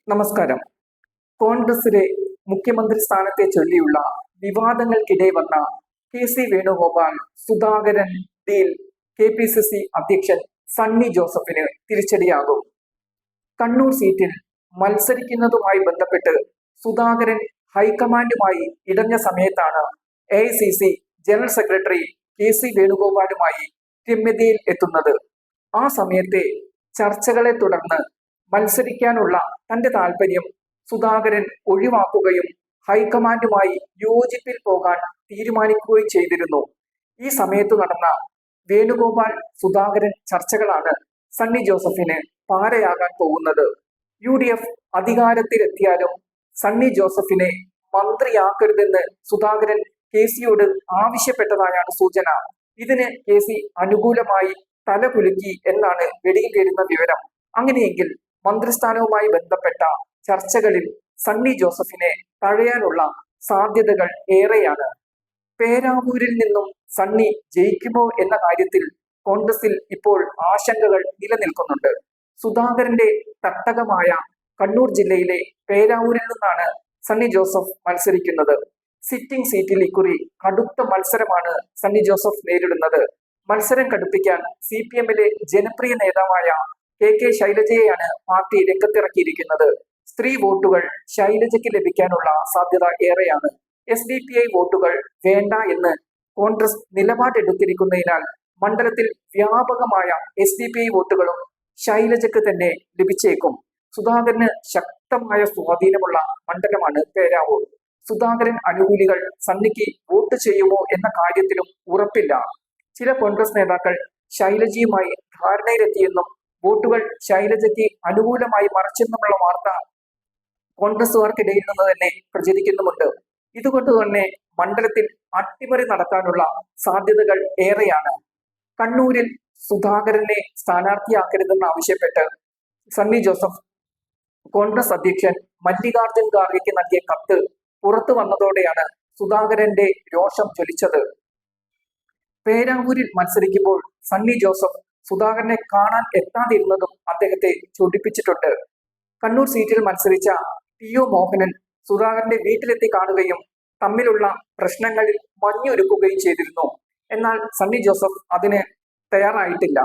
നമസ്കാരം. കോൺഗ്രസിലെ മുഖ്യമന്ത്രി സ്ഥാനത്തെ ചൊല്ലിയുള്ള വിവാദങ്ങൾക്കിടെ വന്ന K C. Venugopal Sudhakaran deal KPCC അധ്യക്ഷൻ സണ്ണി ജോസഫിന് തിരിച്ചടിയാകും. കണ്ണൂർ സീറ്റിൽ മത്സരിക്കുന്നതുമായി ബന്ധപ്പെട്ട് സുധാകരൻ ഹൈക്കമാൻഡുമായി ഇടഞ്ഞ സമയത്താണ് AICC ജനറൽ സെക്രട്ടറി കെ.സി. വേണുഗോപാലുമായി രമ്യതയിൽ എത്തുന്നത്. ആ സമയത്തെ ചർച്ചകളെ തുടർന്ന് മത്സരിക്കാനുള്ള തന്റെ താല്പര്യം സുധാകരൻ ഒഴിവാക്കുകയും ഹൈക്കമാൻഡുമായി യോജിപ്പിൽ പോകാൻ തീരുമാനിക്കുകയും ചെയ്തിരുന്നു. ഈ സമയത്ത് നടന്ന വേണുഗോപാൽ സുധാകരൻ ചർച്ചകളാണ് സണ്ണി ജോസഫിന് പാരയാകാൻ പോകുന്നത്. UDF അധികാരത്തിലെത്തിയാലും സണ്ണി ജോസഫിനെ മന്ത്രിയാക്കരുതെന്ന് സുധാകരൻ KCയോട് ആവശ്യപ്പെട്ടതായാണ് സൂചന. ഇതിന് KC അനുകൂലമായി തലകുലുക്കി എന്നാണ് വെളിയിൽ വരുന്ന വിവരം. അങ്ങനെയെങ്കിൽ മന്ത്രിസ്ഥാനവുമായി ബന്ധപ്പെട്ട ചർച്ചകളിൽ സണ്ണി ജോസഫിനെ തഴയാനുള്ള സാധ്യതകൾ ഏറെയാണ്. പേരാവൂരിൽ നിന്നും സണ്ണി ജയിക്കുമോ എന്ന കാര്യത്തിൽ കോൺഗ്രസിൽ ഇപ്പോൾ ആശങ്കകൾ നിലനിൽക്കുന്നുണ്ട്. സുധാകരന്റെ തട്ടകമായ കണ്ണൂർ ജില്ലയിലെ പേരാവൂരിൽ നിന്നാണ് സണ്ണി ജോസഫ് മത്സരിക്കുന്നത്. സിറ്റിംഗ് സീറ്റിൽ ഇക്കുറി കടുത്ത മത്സരമാണ് സണ്ണി ജോസഫ് നേരിടുന്നത്. മത്സരം കടുപ്പിക്കാൻ CPMലെ ജനപ്രിയ നേതാവായ KK ശൈലജയെയാണ് പാർട്ടി രംഗത്തിറക്കിയിരിക്കുന്നത്. സ്ത്രീ വോട്ടുകൾ ശൈലജയ്ക്ക് ലഭിക്കാനുള്ള സാധ്യത ഏറെയാണ്. SDPI വോട്ടുകൾ വേണ്ട എന്ന് കോൺഗ്രസ് നിലപാടെടുത്തിരിക്കുന്നതിനാൽ മണ്ഡലത്തിൽ വ്യാപകമായ SDPI വോട്ടുകളും ശൈലജയ്ക്ക് തന്നെ ലഭിച്ചേക്കും. സുധാകരന് ശക്തമായ സ്വാധീനമുള്ള മണ്ഡലമാണ് പേരാവൂർ. സുധാകരൻ അനുകൂലികൾ സണ്ണിക്ക് വോട്ട് ചെയ്യുമോ എന്ന കാര്യത്തിലും ഉറപ്പില്ല. ചില കോൺഗ്രസ് നേതാക്കൾ ശൈലജയുമായി ധാരണയിലെത്തിയെന്നും വോട്ടുകൾ ശൈലജയ്ക്ക് അനുകൂലമായി മറിച്ചെന്നുമുള്ള വാർത്ത കോൺഗ്രസുകാർക്കിടയിൽ നിന്ന് തന്നെ പ്രചരിക്കുന്നുമുണ്ട്. ഇതുകൊണ്ട് തന്നെ മണ്ഡലത്തിൽ അട്ടിമറി നടക്കാനുള്ള സാധ്യതകൾ ഏറെയാണ്. കണ്ണൂരിൽ സുധാകരനെ സ്ഥാനാർത്ഥിയാക്കരുതെന്ന് ആവശ്യപ്പെട്ട് സണ്ണി ജോസഫ് കോൺഗ്രസ് അധ്യക്ഷൻ മല്ലികാർജുൻ ഖാർഗെക്ക് നൽകിയ കത്ത് പുറത്തു വന്നതോടെയാണ് സുധാകരന്റെ രോഷം ജ്വലിച്ചത്. പേരാവൂരിൽ മത്സരിക്കുമ്പോൾ സണ്ണി ജോസഫ് സുധാകരനെ കാണാൻ എത്താതിരുന്നതും അദ്ദേഹത്തെ ചൊടിപ്പിച്ചിട്ടുണ്ട്. കണ്ണൂർ സീറ്റിൽ മത്സരിച്ച TO മോഹനൻ സുധാകരന്റെ വീട്ടിലെത്തി കാണുകയും തമ്മിലുള്ള പ്രശ്നങ്ങളിൽ മഞ്ഞൊരുക്കുകയും ചെയ്തിരുന്നു. എന്നാൽ സണ്ണി ജോസഫ് അതിന് തയ്യാറായിട്ടില്ല.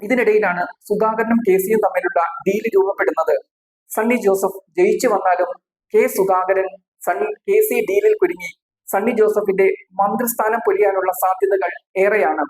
ഇതിനിടയിലാണ് സുധാകരനും KCയും തമ്മിലുള്ള ഡീല് രൂപപ്പെടുന്നത്. സണ്ണി ജോസഫ് ജയിച്ചു വന്നാലും സുധാകരൻ KC ഡീലിൽ കുരുങ്ങി സണ്ണി ജോസഫിന്റെ മന്ത്രിസ്ഥാനം പൊലിയാനുള്ള സാധ്യതകൾ ഏറെയാണ്.